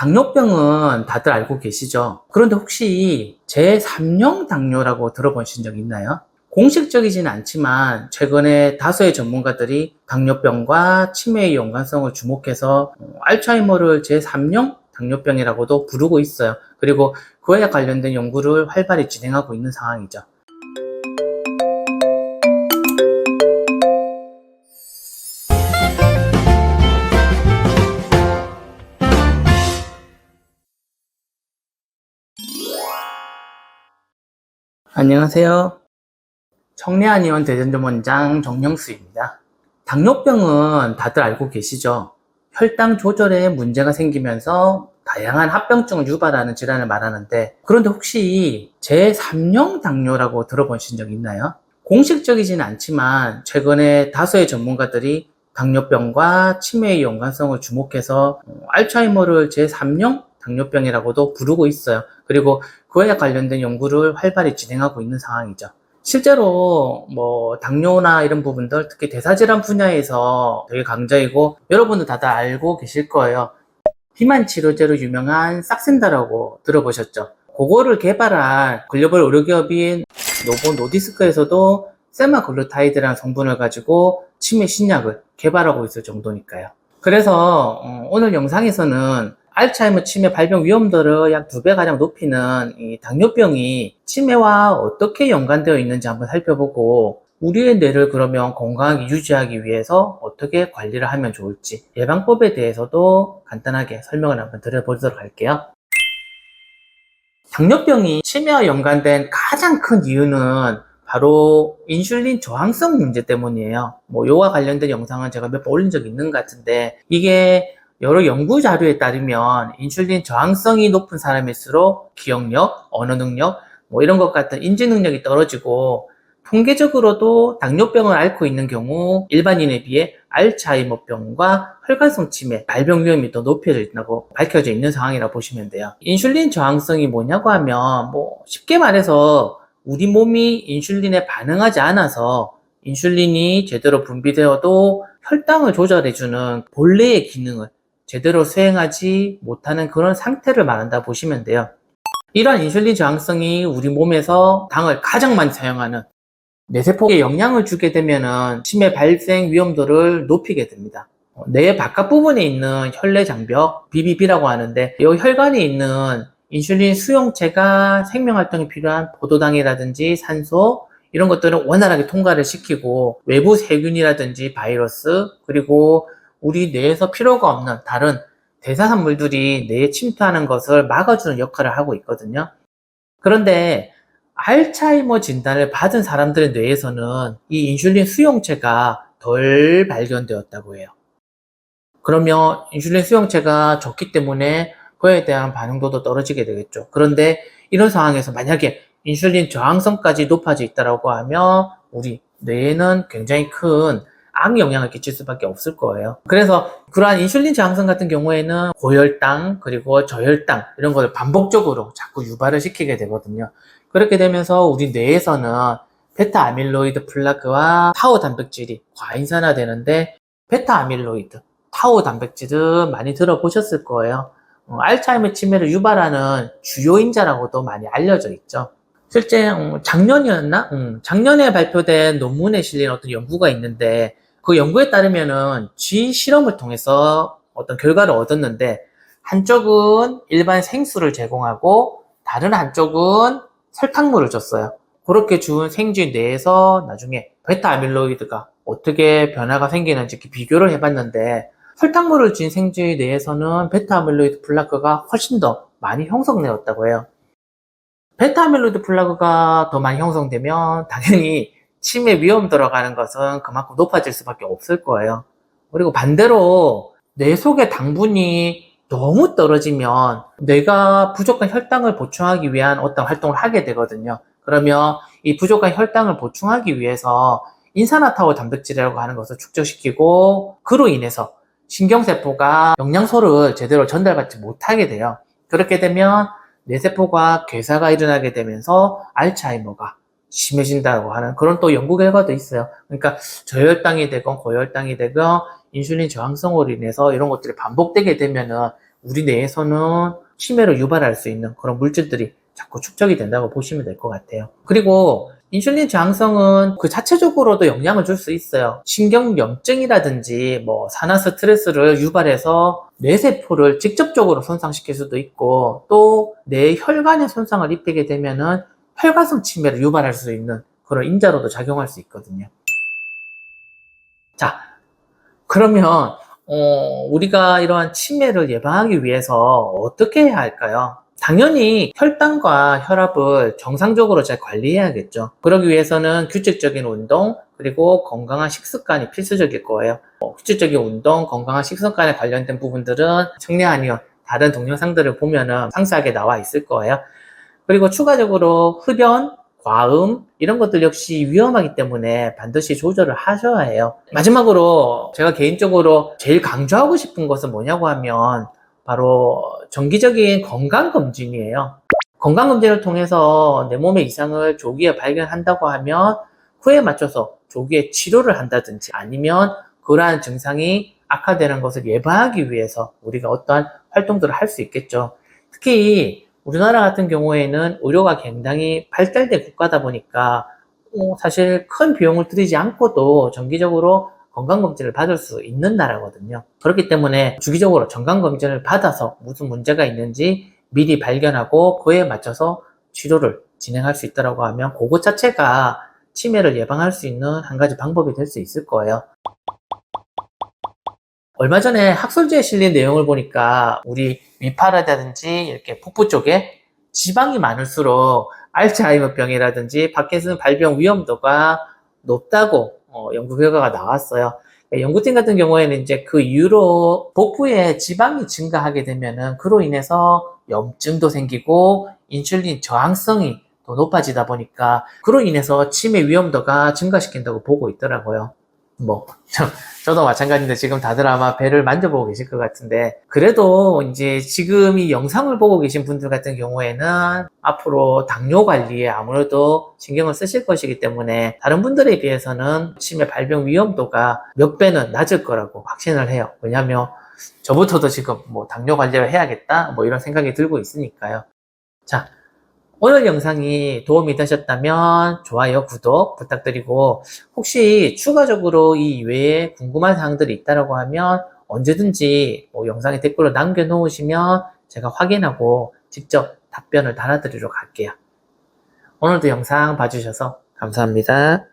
당뇨병은 다들 알고 계시죠? 그런데 혹시 제3형 당뇨라고 들어보신 적 있나요? 공식적이진 않지만 최근에 다수의 전문가들이 당뇨병과 치매의 연관성을 주목해서 알츠하이머를 제3형 당뇨병이라고도 부르고 있어요. 그리고 그에 관련된 연구를 활발히 진행하고 있는 상황이죠. 안녕하세요. 청래한의원 대전점원장 정영수입니다. 당뇨병은 다들 알고 계시죠? 혈당 조절에 문제가 생기면서 다양한 합병증을 유발하는 질환을 말하는데, 그런데 혹시 제3형 당뇨라고 들어보신 적 있나요? 공식적이진 않지만 최근에 다수의 전문가들이 당뇨병과 치매의 연관성을 주목해서 알츠하이머를 제3형 당뇨병이라고도 부르고 있어요. 그리고 그에 관련된 연구를 활발히 진행하고 있는 상황이죠. 실제로 당뇨나 이런 부분들, 특히 대사질환 분야에서 되게 강자이고 여러분도 다들 알고 계실 거예요. 비만 치료제로 유명한 싹센다라고 들어보셨죠? 그거를 개발한 글로벌 의료기업인 노보 노디스크에서도 세마글루타이드라는 성분을 가지고 치매 신약을 개발하고 있을 정도니까요. 그래서 오늘 영상에서는 알츠하이머 치매 발병 위험도를 약 2배가량 높이는 이 당뇨병이 치매와 어떻게 연관되어 있는지 한번 살펴보고, 우리의 뇌를 그러면 건강하게 유지하기 위해서 어떻게 관리를 하면 좋을지, 예방법에 대해서도 간단하게 설명을 한번 드려보도록 할게요. 당뇨병이 치매와 연관된 가장 큰 이유는 바로 인슐린 저항성 문제 때문이에요. 요와 관련된 영상은 제가 몇 번 올린 적이 있는 것 같은데, 이게 여러 연구 자료에 따르면 인슐린 저항성이 높은 사람일수록 기억력, 언어 능력, 이런 것 같은 인지 능력이 떨어지고, 통계적으로도 당뇨병을 앓고 있는 경우 일반인에 비해 알츠하이머병과 혈관성 치매 발병 위험이 더 높여져 있다고 밝혀져 있는 상황이라 보시면 돼요. 인슐린 저항성이 뭐냐고 하면 쉽게 말해서 우리 몸이 인슐린에 반응하지 않아서 인슐린이 제대로 분비되어도 혈당을 조절해주는 본래의 기능을 제대로 수행하지 못하는 그런 상태를 말한다 보시면 돼요. 이러한 인슐린 저항성이 우리 몸에서 당을 가장 많이 사용하는 뇌세포에 영향을 주게 되면은 치매 발생 위험도를 높이게 됩니다. 뇌 바깥 부분에 있는 혈내 장벽, BBB라고 하는데, 이 혈관에 있는 인슐린 수용체가 생명활동에 필요한 포도당이라든지 산소, 이런 것들은 원활하게 통과를 시키고, 외부 세균이라든지 바이러스, 그리고 우리 뇌에서 필요가 없는 다른 대사산물들이 뇌에 침투하는 것을 막아주는 역할을 하고 있거든요. 그런데 알츠하이머 진단을 받은 사람들의 뇌에서는 이 인슐린 수용체가 덜 발견되었다고 해요. 그러면 인슐린 수용체가 적기 때문에 그에 대한 반응도도 떨어지게 되겠죠. 그런데 이런 상황에서 만약에 인슐린 저항성까지 높아져 있다고 하면 우리 뇌에는 굉장히 큰 악영향을 끼칠 수밖에 없을 거예요. 그래서 그러한 인슐린 저항성 같은 경우에는 고혈당 그리고 저혈당 이런 걸 반복적으로 자꾸 유발을 시키게 되거든요. 그렇게 되면서 우리 뇌에서는 베타 아밀로이드 플라그와 타우 단백질이 과잉산화되는데, 베타 아밀로이드, 타우 단백질은 많이 들어보셨을 거예요. 알츠하이머 치매를 유발하는 주요 인자라고도 많이 알려져 있죠. 실제 작년이었나? 작년에 발표된 논문에 실린 어떤 연구가 있는데, 그 연구에 따르면은 쥐 실험을 통해서 어떤 결과를 얻었는데, 한쪽은 일반 생수를 제공하고 다른 한쪽은 설탕물을 줬어요. 그렇게 준 생쥐 뇌에서 나중에 베타 아밀로이드가 어떻게 변화가 생기는지 이렇게 비교를 해봤는데, 설탕물을 준 생쥐 뇌에서는 베타 아밀로이드 플라그가 훨씬 더 많이 형성되었다고 해요. 베타 아밀로이드 플라그가 더 많이 형성되면 당연히 치매 위험 들어가는 것은 그만큼 높아질 수밖에 없을 거예요. 그리고 반대로 뇌 속의 당분이 너무 떨어지면 뇌가 부족한 혈당을 보충하기 위한 어떤 활동을 하게 되거든요. 그러면 이 부족한 혈당을 보충하기 위해서 인산화타우 단백질이라고 하는 것을 축적시키고, 그로 인해서 신경세포가 영양소를 제대로 전달받지 못하게 돼요. 그렇게 되면 뇌세포가 괴사가 일어나게 되면서 알츠하이머가 심해진다고 하는 그런 또 연구 결과도 있어요. 그러니까 저혈당이 되건 고혈당이 되건 인슐린 저항성으로 인해서 이런 것들이 반복되게 되면은 우리 뇌에서는 치매를 유발할 수 있는 그런 물질들이 자꾸 축적이 된다고 보시면 될 것 같아요. 그리고 인슐린 저항성은 그 자체적으로도 영향을 줄 수 있어요. 신경염증이라든지 뭐 산화 스트레스를 유발해서 뇌세포를 직접적으로 손상시킬 수도 있고, 또 뇌 혈관에 손상을 입히게 되면은 혈관성 치매를 유발할 수 있는 그런 인자로도 작용할 수 있거든요. 자, 그러면 우리가 이러한 치매를 예방하기 위해서 어떻게 해야 할까요? 당연히 혈당과 혈압을 정상적으로 잘 관리해야겠죠. 그러기 위해서는 규칙적인 운동, 그리고 건강한 식습관이 필수적일 거예요. 규칙적인 운동, 건강한 식습관에 관련된 부분들은 청량 아니요 다른 동영상들을 보면은 상세하게 나와 있을 거예요. 그리고 추가적으로 흡연, 과음 이런 것들 역시 위험하기 때문에 반드시 조절을 하셔야 해요. 마지막으로 제가 개인적으로 제일 강조하고 싶은 것은 뭐냐고 하면 바로 정기적인 건강검진이에요. 건강검진을 통해서 내 몸의 이상을 조기에 발견한다고 하면 그에 맞춰서 조기에 치료를 한다든지, 아니면 그러한 증상이 악화되는 것을 예방하기 위해서 우리가 어떠한 활동들을 할 수 있겠죠. 특히 우리나라 같은 경우에는 의료가 굉장히 발달된 국가다 보니까 사실 큰 비용을 들이지 않고도 정기적으로 건강검진을 받을 수 있는 나라거든요. 그렇기 때문에 주기적으로 건강검진을 받아서 무슨 문제가 있는지 미리 발견하고 그에 맞춰서 치료를 진행할 수 있다고 하면 그것 자체가 치매를 예방할 수 있는 한 가지 방법이 될 수 있을 거예요. 얼마 전에 학술지에 실린 내용을 보니까 우리 위파라든지 이렇게 복부 쪽에 지방이 많을수록 알츠하이머병이라든지 파킨슨 발병 위험도가 높다고 연구 결과가 나왔어요. 연구팀 같은 경우에는 이제 그 이후로 복부에 지방이 증가하게 되면은 그로 인해서 염증도 생기고 인슐린 저항성이 더 높아지다 보니까 그로 인해서 치매 위험도가 증가시킨다고 보고 있더라고요. 뭐 저도 마찬가지인데 지금 다들 아마 배를 만져보고 계실 것 같은데, 그래도 이제 지금 이 영상을 보고 계신 분들 같은 경우에는 앞으로 당뇨 관리에 아무래도 신경을 쓰실 것이기 때문에 다른 분들에 비해서는 치매 발병 위험도가 몇 배는 낮을 거라고 확신을 해요. 왜냐하면 저부터도 지금 뭐 당뇨 관리를 해야겠다 뭐 이런 생각이 들고 있으니까요. 자, 오늘 영상이 도움이 되셨다면 좋아요, 구독 부탁드리고, 혹시 추가적으로 이 외에 궁금한 사항들이 있다고 하면 언제든지 영상에 댓글로 남겨놓으시면 제가 확인하고 직접 답변을 달아드리도록 할게요. 오늘도 영상 봐주셔서 감사합니다.